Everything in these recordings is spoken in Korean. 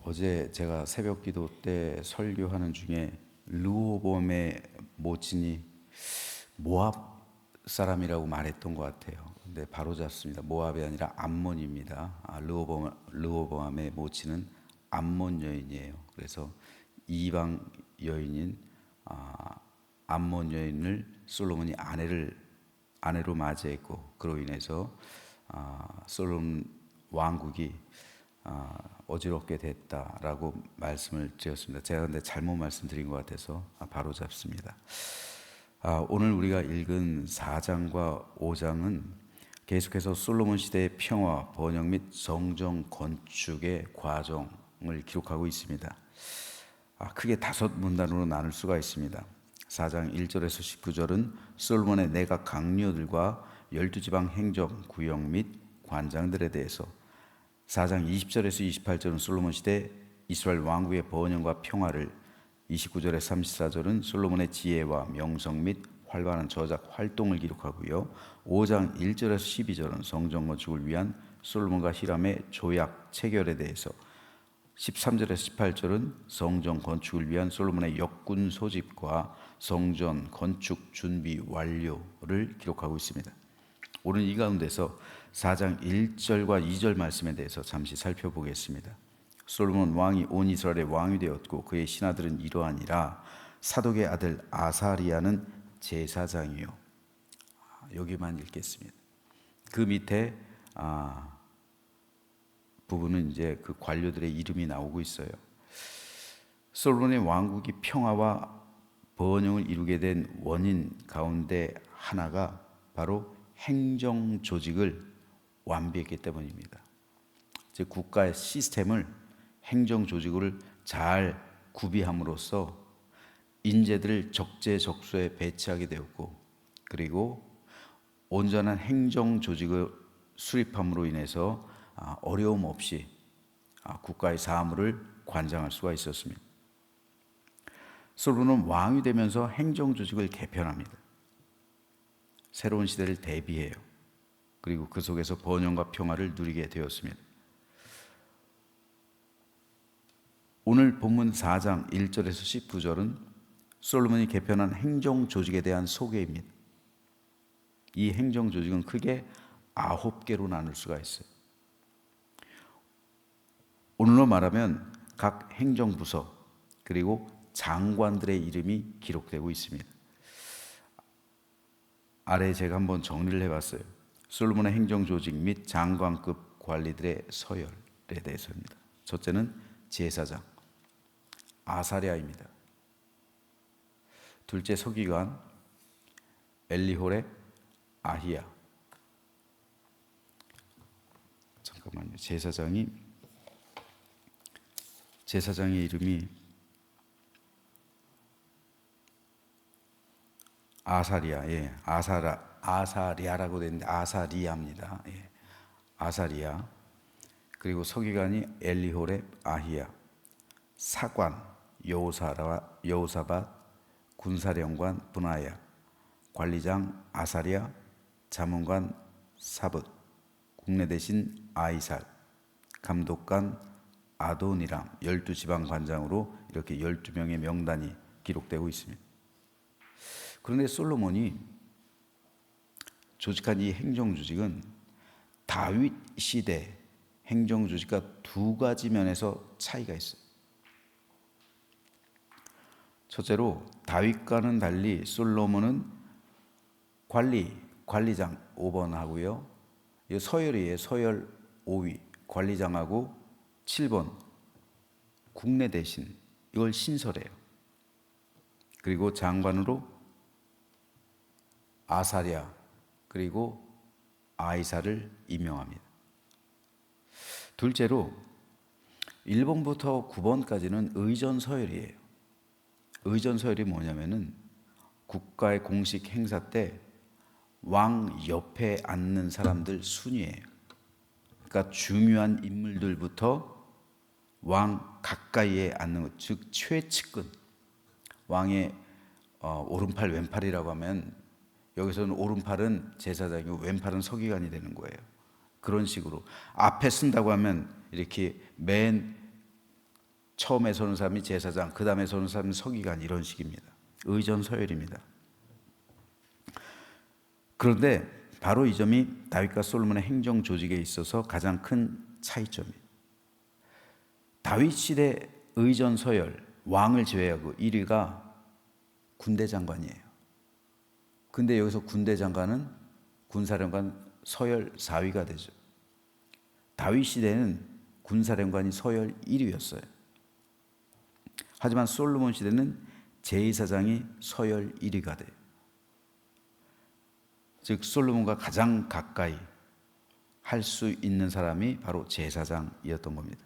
어제 제가 새벽 기도 때 설교하는 중에 르호보암의 모친이 모압 사람이라고 말했던 것 같아요. 근데 바로 잡습니다. 모압이 아니라 암몬입니다. 르호보암의 모친은 암몬 여인이에요. 그래서 이방 여인인 암몬 여인을 솔로몬이 아내로 맞이했고, 그로 인해서 솔로몬 왕국이 어지럽게 됐다라고 말씀을 드렸습니다. 제가 근데 잘못 말씀드린 것 같아서 바로 잡습니다. 오늘 우리가 읽은 4장과 5장은 계속해서 솔로몬 시대의 평화, 번영 및 성전 건축의 과정을 기록하고 있습니다. 크게 5문단으로 나눌 수가 있습니다. 4장 1절에서 19절은 솔로몬의 내각 강료들과 12지방 행정, 구역 및 관장들에 대해서, 4장 20절에서 28절은 솔로몬 시대 이스라엘 왕국의 번영과 평화를, 29절에서 34절은 솔로몬의 지혜와 명성 및 활발한 저작 활동을 기록하고요. 5장 1절에서 12절은 성전 건축을 위한 솔로몬과 히람의 조약 체결에 대해서, 13절에서 18절은 성전 건축을 위한 솔로몬의 역군 소집과 성전 건축 준비 완료를 기록하고 있습니다. 오늘 이 가운데서 4장 1절과 2절 말씀에 대해서 잠시 살펴보겠습니다. 솔로몬 왕이 온 이스라엘의 왕이 되었고 그의 신하들은 이러하니라. 사독의 아들 아사리아는 제사장이요. 여기만 읽겠습니다. 그 밑에 부분은 이제 그 관료들의 이름이 나오고 있어요. 솔로몬의 왕국이 평화와 번영을 이루게 된 원인 가운데 하나가 바로 행정 조직을 완비했기 때문입니다. 즉 국가의 시스템을, 행정 조직을 잘 구비함으로써 인재들을 적재적소에 배치하게 되었고, 그리고 온전한 행정 조직을 수립함으로 인해서 어려움 없이 국가의 사무를 관장할 수가 있었습니다. 솔로몬은 왕이 되면서 행정 조직을 개편합니다. 새로운 시대를 대비해요. 그리고 그 속에서 번영과 평화를 누리게 되었습니다. 오늘 본문 4장 1절에서 19절은 솔로몬이 개편한 행정 조직에 대한 소개입니다. 이 행정 조직은 크게 9개로 나눌 수가 있어요. 오늘로 말하면 각 행정부서 그리고 장관들의 이름이 기록되고 있습니다. 아래에 제가 한번 정리를 해봤어요. 솔로몬의 행정조직 및 장관급 관리들의 서열에 대해서입니다. 첫째는 제사장 아사랴입니다. 둘째 서기관 엘리호렙 아히야. 잠깐만요. 제사장의 이름이 아사리아, 아사리아라고 되는데 아사리아입니다. 아사리아. 그리고 서기관이 엘리호렙 아히야, 사관 여호사밧, 군사령관 분하야, 관리장 아사리아, 자문관 사붓, 국내 대신 아이살, 감독관 아도니람, 12지방 관장으로 이렇게 12명의 명단이 기록되고 있습니다. 그런데 솔로몬이 조직한 이 행정조직은 다윗 시대 행정조직과 두 가지 면에서 차이가 있어요. 첫째로 다윗과는 달리 솔로몬은 관리장 5번 하고요. 서열이에요. 서열 5위 관리장하고 7번 국내 대신, 이걸 신설해요. 그리고 장관으로 아사랴 그리고 아이사를 임명합니다. 둘째로 1번부터 9번까지는 의전 서열이에요. 의전 서열이 뭐냐면은 국가의 공식 행사 때 왕 옆에 앉는 사람들 순위예요. 그러니까 중요한 인물들부터 왕 가까이에 앉는 것, 즉 최측근. 왕의 오른팔 왼팔이라고 하면 여기서는 오른팔은 제사장이고 왼팔은 서기관이 되는 거예요. 그런 식으로 앞에 쓴다고 하면 이렇게 맨 처음에 서는 사람이 제사장, 그 다음에 서는 사람이 서기관, 이런 식입니다. 의전서열입니다. 그런데 바로 이 점이 다윗과 솔로몬의 행정 조직에 있어서 가장 큰 차이점이에요. 다윗 시대 의전서열, 왕을 제외하고 1위가 군대 장관이에요. 근데 여기서 군대 장관은 군사령관 서열 4위가 되죠. 다윗 시대는 군사령관이 서열 1위였어요. 하지만 솔로몬 시대는 제사장이 서열 1위가 돼요. 즉 솔로몬과 가장 가까이 할 수 있는 사람이 바로 제사장이었던 겁니다.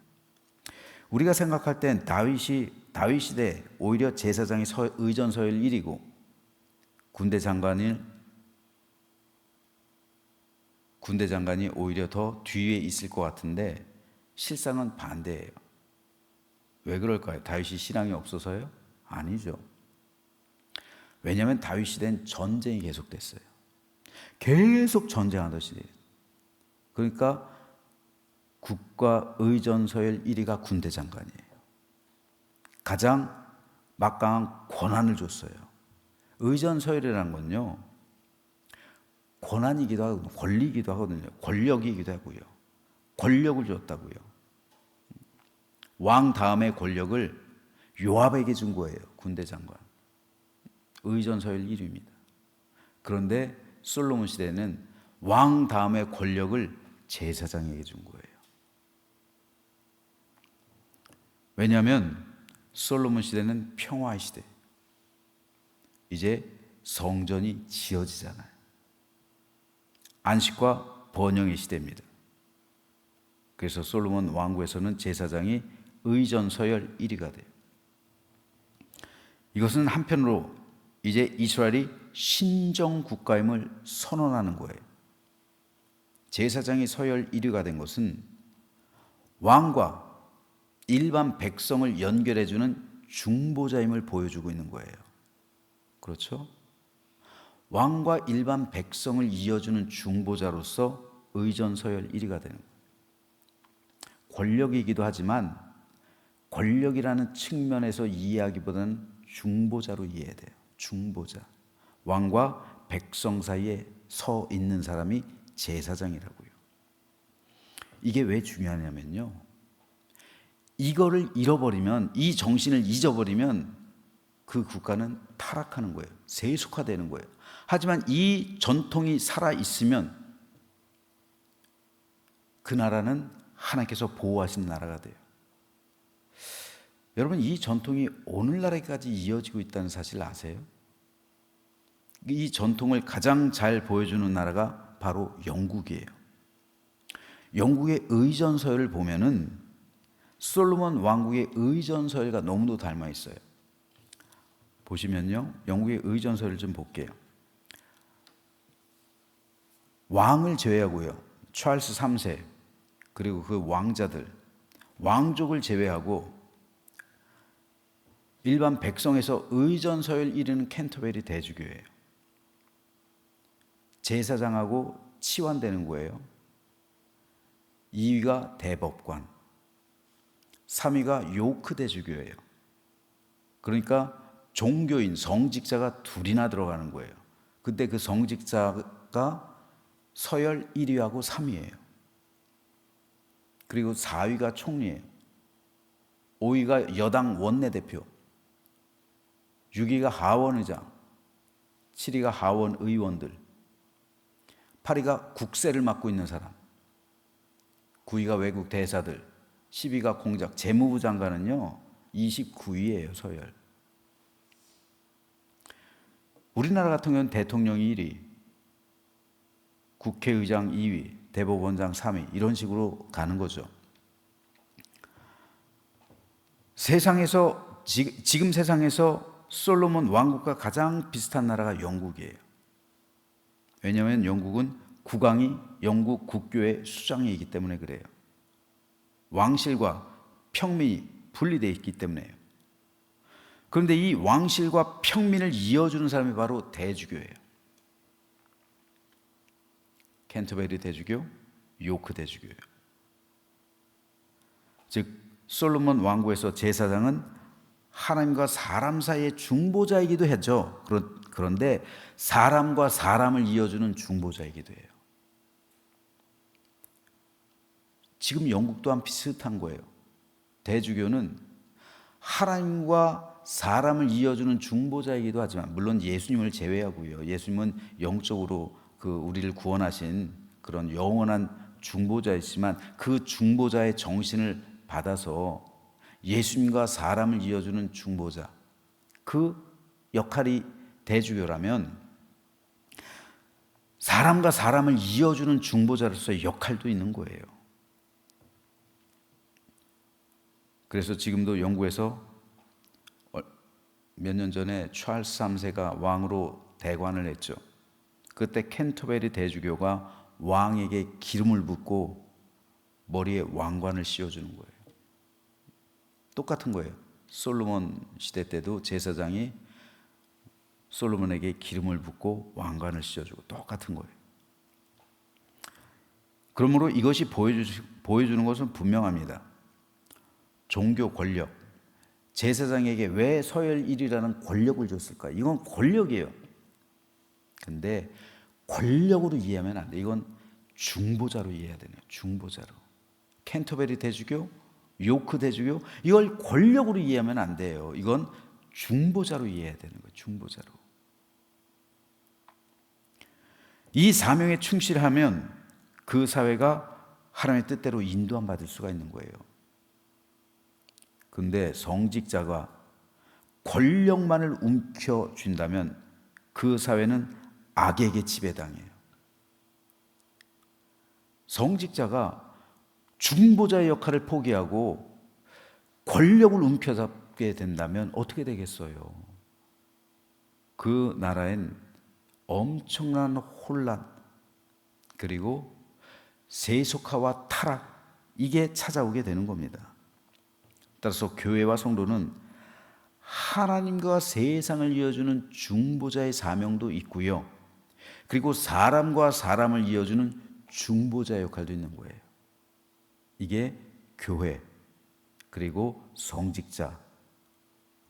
우리가 생각할 땐 다윗 시대 오히려 제사장이 의전 서열 1위고 군대 장관이 오히려 더 뒤에 있을 것 같은데 실상은 반대예요. 왜 그럴까요? 다윗이 신앙이 없어서요? 아니죠. 왜냐하면 다윗 시대는 전쟁이 계속됐어요. 계속 전쟁하던 시대예요. 그러니까 국가 의전 서열 1위가 군대 장관이에요. 가장 막강한 권한을 줬어요. 의전 서열이라는 건요, 권한이기도 하고 권리이기도 하거든요. 권력이기도 하고요. 권력을 줬다고요. 왕 다음의 권력을 요압에게 준 거예요. 군대 장관. 의전 서열 1위입니다. 그런데 솔로몬 시대는 왕 다음의 권력을 제사장에게 준 거예요. 왜냐하면 솔로몬 시대는 평화의 시대. 이제 성전이 지어지잖아요. 안식과 번영의 시대입니다. 그래서 솔로몬 왕국에서는 제사장이 의전 서열 1위가 돼요. 이것은 한편으로 이제 이스라엘이 신정 국가임을 선언하는 거예요. 제사장이 서열 1위가 된 것은 왕과 일반 백성을 연결해주는 중보자임을 보여주고 있는 거예요. 그렇죠? 왕과 일반 백성을 이어주는 중보자로서 의전 서열 1위가 되는 거예요. 권력이기도 하지만 권력이라는 측면에서 이해하기보다는 중보자로 이해해야 돼요. 중보자. 왕과 백성 사이에 서 있는 사람이 제사장이라고요. 이게 왜 중요하냐면요, 이거를 잃어버리면, 이 정신을 잊어버리면 그 국가는 타락하는 거예요. 세속화되는 거예요. 하지만 이 전통이 살아있으면 그 나라는 하나님께서 보호하신 나라가 돼요. 여러분, 이 전통이 오늘날에까지 이어지고 있다는 사실 아세요? 이 전통을 가장 잘 보여주는 나라가 바로 영국이에요. 영국의 의전서열을 보면은 솔로몬 왕국의 의전서열과 너무도 닮아 있어요. 보시면요, 영국의 의전서열 좀 볼게요. 왕을 제외하고요, 찰스 3세 그리고 그 왕자들, 왕족을 제외하고 일반 백성에서 의전서열 1위는 캔터베리 대주교예요. 제사장하고 치환되는 거예요. 2위가 대법관, 3위가 요크 대주교예요. 그러니까 종교인, 성직자가 둘이나 들어가는 거예요. 근데 그 성직자가 서열 1위하고 3위예요. 그리고 4위가 총리예요. 5위가 여당 원내대표, 6위가 하원의장, 7위가 하원 의원들, 8위가 국세를 맡고 있는 사람, 9위가 외국 대사들, 10위가 공작, 재무부 장관은요 29위예요. 서열. 우리나라 같은 경우는 대통령이 1위, 국회의장 2위, 대법원장 3위, 이런 식으로 가는 거죠. 지금 세상에서 솔로몬 왕국과 가장 비슷한 나라가 영국이에요. 왜냐하면 영국은 국왕이 영국 국교의 수장이기 때문에 그래요. 왕실과 평민이 분리되어 있기 때문에요. 그런데 이 왕실과 평민을 이어주는 사람이 바로 대주교예요. 캔터베리 대주교, 요크 대주교예요. 즉 솔로몬 왕국에서 제사장은 하나님과 사람 사이의 중보자이기도 했죠. 그런데 사람과 사람을 이어주는 중보자이기도 해요. 지금 영국 또한 비슷한 거예요. 대주교는 하나님과 사람을 이어주는 중보자이기도 하지만, 물론 예수님을 제외하고요. 예수님은 영적으로 우리를 구원하신 그런 영원한 중보자이지만, 그 중보자의 정신을 받아서 예수님과 사람을 이어주는 중보자, 그 역할이 대주교라면 사람과 사람을 이어주는 중보자로서의 역할도 있는 거예요. 그래서 지금도 영국에서 몇 년 전에 찰스 3세가 왕으로 대관을 했죠. 그때 캔터베리 대주교가 왕에게 기름을 붓고 머리에 왕관을 씌워주는 거예요. 똑같은 거예요. 솔로몬 시대 때도 제사장이 솔로몬에게 기름을 붓고 왕관을 씌워주고 똑같은 거예요. 그러므로 이것이 보여주는 것은 분명합니다. 종교 권력, 제사장에게 왜 서열 1위라는 권력을 줬을까? 이건 권력이에요. 근데 권력으로 이해하면 안 돼. 이건 중보자로 이해해야 되네요. 중보자로. 캔터베리 대주교, 요크 대주교, 이걸 권력으로 이해하면 안 돼요. 이건 중보자로 이해해야 되는 거예요. 중보자로. 이 사명에 충실하면 그 사회가 하나님의 뜻대로 인도함 받을 수가 있는 거예요. 근데 성직자가 권력만을 움켜쥔다면 그 사회는 악에게 지배당해요. 성직자가 중보자의 역할을 포기하고 권력을 움켜잡게 된다면 어떻게 되겠어요? 그 나라엔 엄청난 혼란, 그리고 세속화와 타락, 이게 찾아오게 되는 겁니다. 따라서 교회와 성도는 하나님과 세상을 이어주는 중보자의 사명도 있고요. 그리고 사람과 사람을 이어주는 중보자의 역할도 있는 거예요. 이게 교회, 그리고 성직자,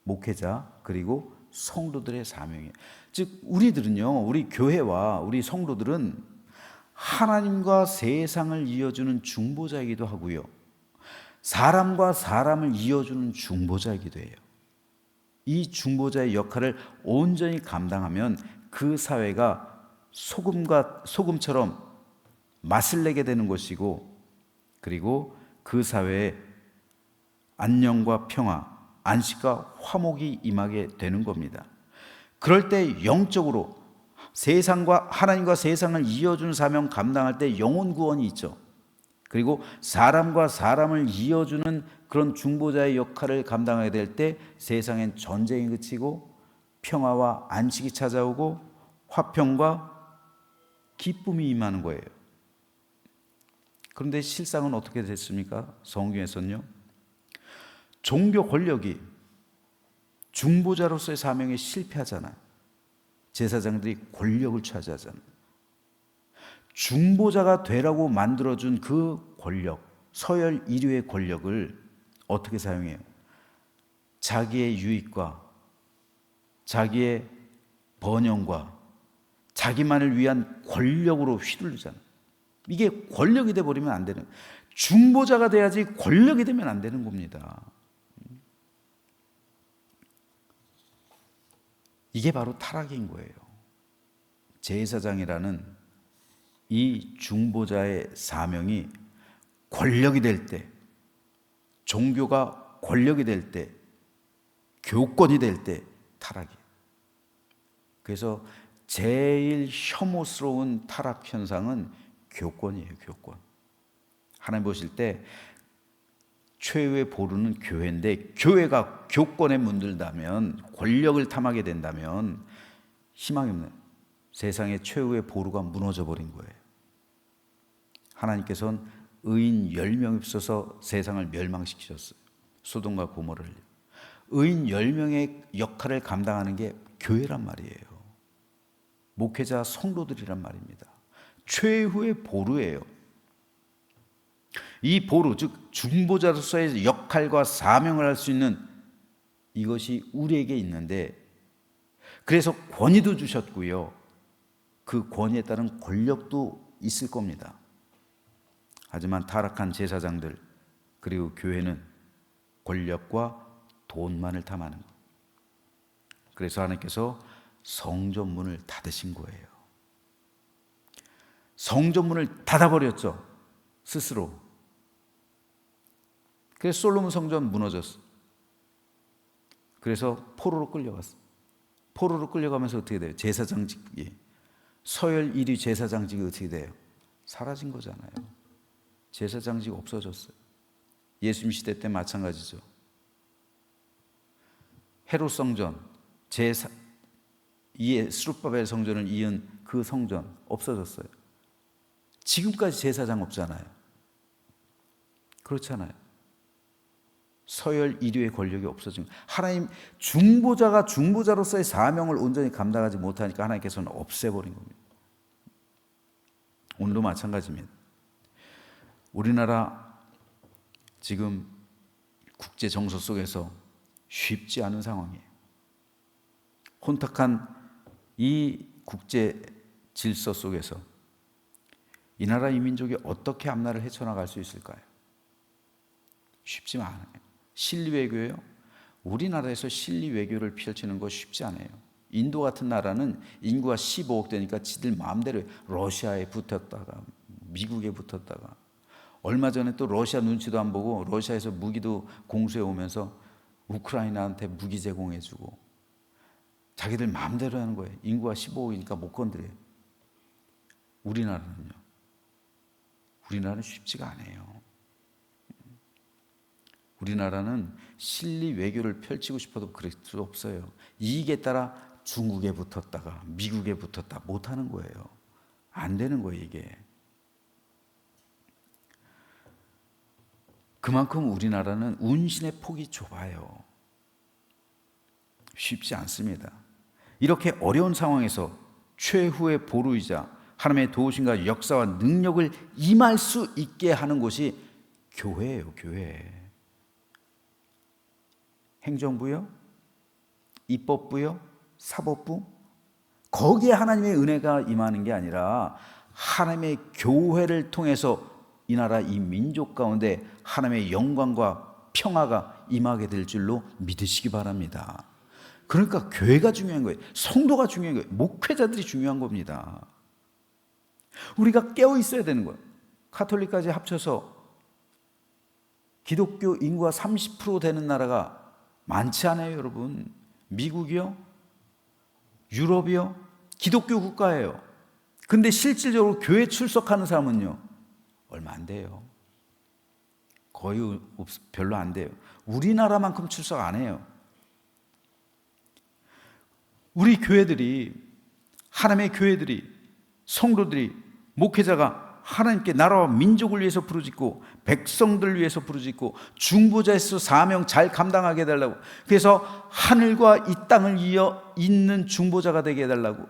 목회자, 그리고 성도들의 사명이에요. 즉 우리들은요, 우리 교회와 우리 성도들은 하나님과 세상을 이어주는 중보자이기도 하고요, 사람과 사람을 이어주는 중보자이기도 해요. 이 중보자의 역할을 온전히 감당하면 그 사회가 소금처럼 맛을 내게 되는 것이고, 그리고 그 사회에 안녕과 평화, 안식과 화목이 임하게 되는 겁니다. 그럴 때 영적으로 하나님과 세상을 이어주는 사명 감당할 때 영혼 구원이 있죠. 그리고 사람과 사람을 이어주는 그런 중보자의 역할을 감당하게 될 때 세상엔 전쟁이 그치고 평화와 안식이 찾아오고 화평과 기쁨이 임하는 거예요. 그런데 실상은 어떻게 됐습니까? 성경에서는요, 종교 권력이 중보자로서의 사명에 실패하잖아요. 제사장들이 권력을 차지하잖아요. 중보자가 되라고 만들어준 그 권력, 서열 1위의 권력을 어떻게 사용해요? 자기의 유익과 자기의 번영과 자기만을 위한 권력으로 휘둘르잖아요. 이게 권력이 돼버리면 안 되는, 중보자가 돼야지 권력이 되면 안 되는 겁니다. 이게 바로 타락인 거예요. 제사장이라는 이 중보자의 사명이 권력이 될 때, 종교가 권력이 될 때, 교권이 될 때 타락이에요. 그래서 제일 혐오스러운 타락 현상은 교권이에요. 교권. 하나님 보실 때 최후의 보루는 교회인데, 교회가 교권에 문들다면, 권력을 탐하게 된다면 희망이 없는, 세상의 최후의 보루가 무너져 버린 거예요. 하나님께서는 의인 10명 없어서 세상을 멸망시키셨어요. 소돔과 고모라를. 의인 10명의 역할을 감당하는 게 교회란 말이에요. 목회자 성도들이란 말입니다. 최후의 보루예요. 이 보루, 즉 중보자로서의 역할과 사명을 할 수 있는 이것이 우리에게 있는데, 그래서 권위도 주셨고요, 그 권위에 따른 권력도 있을 겁니다. 하지만 타락한 제사장들 그리고 교회는 권력과 돈만을 탐하는 것. 그래서 하나님께서 성전 문을 닫으신 거예요. 성전 문을 닫아버렸죠, 스스로. 그래서 솔로몬 성전 무너졌어. 그래서 포로로 끌려갔어. 포로로 끌려가면서 어떻게 돼요? 제사장직이, 서열 1위 제사장직이 어떻게 돼요? 사라진 거잖아요. 제사장직 없어졌어요. 예수님 시대 때 마찬가지죠. 헤롯 성전, 스룹바벨 성전을 이은 그 성전 없어졌어요. 지금까지 제사장 없잖아요. 그렇잖아요. 서열 1위의 권력이 없어진 거예요. 하나님, 중보자가 중보자로서의 사명을 온전히 감당하지 못하니까 하나님께서는 없애버린 겁니다. 오늘도 마찬가지입니다. 우리나라 지금 국제 정서 속에서 쉽지 않은 상황이에요. 혼탁한 이 국제 질서 속에서 이 나라 이 민족이 어떻게 앞날을 헤쳐나갈 수 있을까요? 쉽지 않아요. 실리외교예요? 우리나라에서 실리외교를 펼치는 거 쉽지 않아요. 인도 같은 나라는 인구가 15억 되니까 지들 마음대로 러시아에 붙었다가 미국에 붙었다가, 얼마 전에 또 러시아 눈치도 안 보고 러시아에서 무기도 공수해 오면서 우크라이나한테 무기 제공해주고 자기들 마음대로 하는 거예요. 인구가 15억이니까 못 건드려요. 우리나라는요? 우리나라는 쉽지가 않아요. 우리나라는 실리 외교를 펼치고 싶어도 그럴 수 없어요. 이익에 따라 중국에 붙었다가 미국에 붙었다 못하는 거예요. 안 되는 거예요, 이게. 그만큼 우리나라는 운신의 폭이 좁아요. 쉽지 않습니다. 이렇게 어려운 상황에서 최후의 보루이자 하나님의 도우심과 역사와 능력을 임할 수 있게 하는 곳이 교회예요, 교회. 행정부요? 입법부요? 사법부? 거기에 하나님의 은혜가 임하는 게 아니라 하나님의 교회를 통해서 이 나라 이 민족 가운데 하나님의 영광과 평화가 임하게 될 줄로 믿으시기 바랍니다. 그러니까 교회가 중요한 거예요. 성도가 중요한 거예요. 목회자들이 중요한 겁니다. 우리가 깨어 있어야 되는 거예요. 카톨릭까지 합쳐서 기독교 인구가 30% 되는 나라가 많지 않아요, 여러분. 미국이요? 유럽이요? 기독교 국가예요. 근데 실질적으로 교회 출석하는 사람은요, 얼마 안 돼요. 거의 별로 안 돼요. 우리나라만큼 출석 안 해요. 우리 교회들이, 하나님의 교회들이, 성도들이, 목회자가 하나님께 나라와 민족을 위해서 부르짖고 백성들을 위해서 부르짖고 중보자에서 사명 잘 감당하게 해달라고, 그래서 하늘과 이 땅을 이어 잇는 중보자가 되게 해달라고,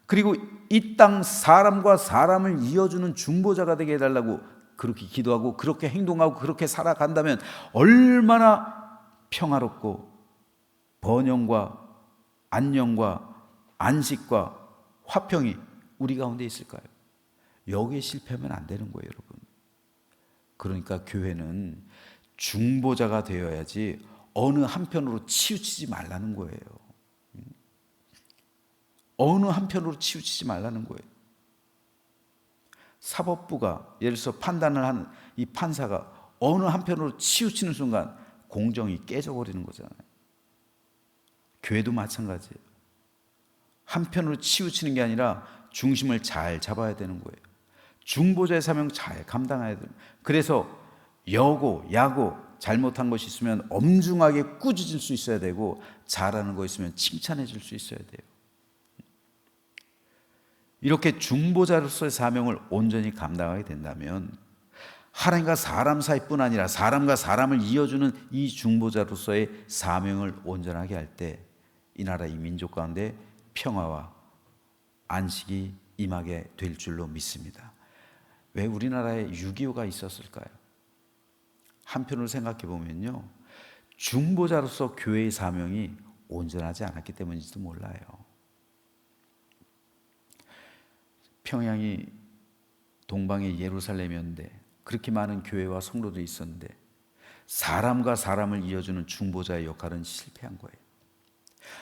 그리고 이 땅 사람과 사람을 이어주는 중보자가 되게 해달라고 그렇게 기도하고 그렇게 행동하고 그렇게 살아간다면 얼마나 평화롭고 번영과 안녕과 안식과 화평이 우리 가운데 있을까요? 여기에 실패하면 안 되는 거예요, 여러분. 그러니까 교회는 중보자가 되어야지 어느 한편으로 치우치지 말라는 거예요. 어느 한편으로 치우치지 말라는 거예요. 사법부가 예를 들어서 판단을 하는 이 판사가 어느 한편으로 치우치는 순간 공정이 깨져버리는 거잖아요. 교회도 마찬가지예요. 한편으로 치우치는 게 아니라 중심을 잘 잡아야 되는 거예요. 중보자의 사명 잘 감당해야 돼요. 그래서 여고, 야고 잘못한 것이 있으면 엄중하게 꾸짖을 수 있어야 되고, 잘하는 거 있으면 칭찬해 줄 수 있어야 돼요. 이렇게 중보자로서의 사명을 온전히 감당하게 된다면 하나님과 사람 사이뿐 아니라 사람과 사람을 이어주는 이 중보자로서의 사명을 온전하게 할 때 이 나라 이 민족 가운데 평화와 안식이 임하게 될 줄로 믿습니다. 왜 우리나라에 6.25가 있었을까요? 한편으로 생각해 보면요, 중보자로서 교회의 사명이 온전하지 않았기 때문인지도 몰라요. 평양이 동방의 예루살렘이었는데 그렇게 많은 교회와 성도들이 있었는데 사람과 사람을 이어주는 중보자의 역할은 실패한 거예요.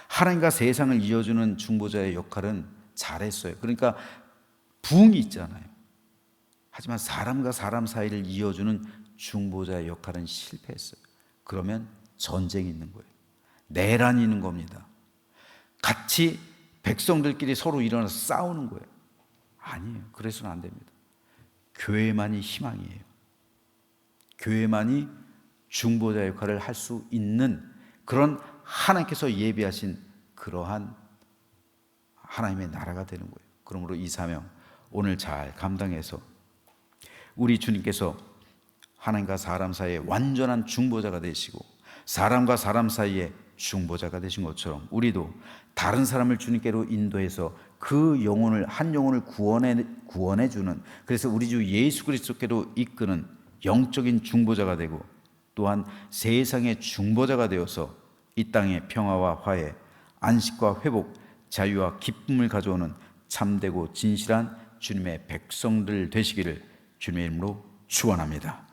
하나님과 세상을 이어주는 중보자의 역할은 잘했어요. 그러니까 부흥이 있잖아요. 하지만 사람과 사람 사이를 이어주는 중보자의 역할은 실패했어요. 그러면 전쟁이 있는 거예요. 내란이 있는 겁니다. 같이 백성들끼리 서로 일어나서 싸우는 거예요. 아니에요. 그래서는 안 됩니다. 교회만이 희망이에요. 교회만이 중보자 역할을 할 수 있는 그런 하나님께서 예비하신 그러한 하나님의 나라가 되는 거예요. 그러므로 이 사명 오늘 잘 감당해서 우리 주님께서 하나님과 사람 사이에 완전한 중보자가 되시고 사람과 사람 사이에 중보자가 되신 것처럼 우리도 다른 사람을 주님께로 인도해서 그 영혼을 한 영혼을 구원해 주는, 그래서 우리 주 예수 그리스도께로 이끄는 영적인 중보자가 되고 또한 세상의 중보자가 되어서 이 땅의 평화와 화해, 안식과 회복, 자유와 기쁨을 가져오는 참되고 진실한 주님의 백성들 되시기를 주님의 이름으로 축원합니다.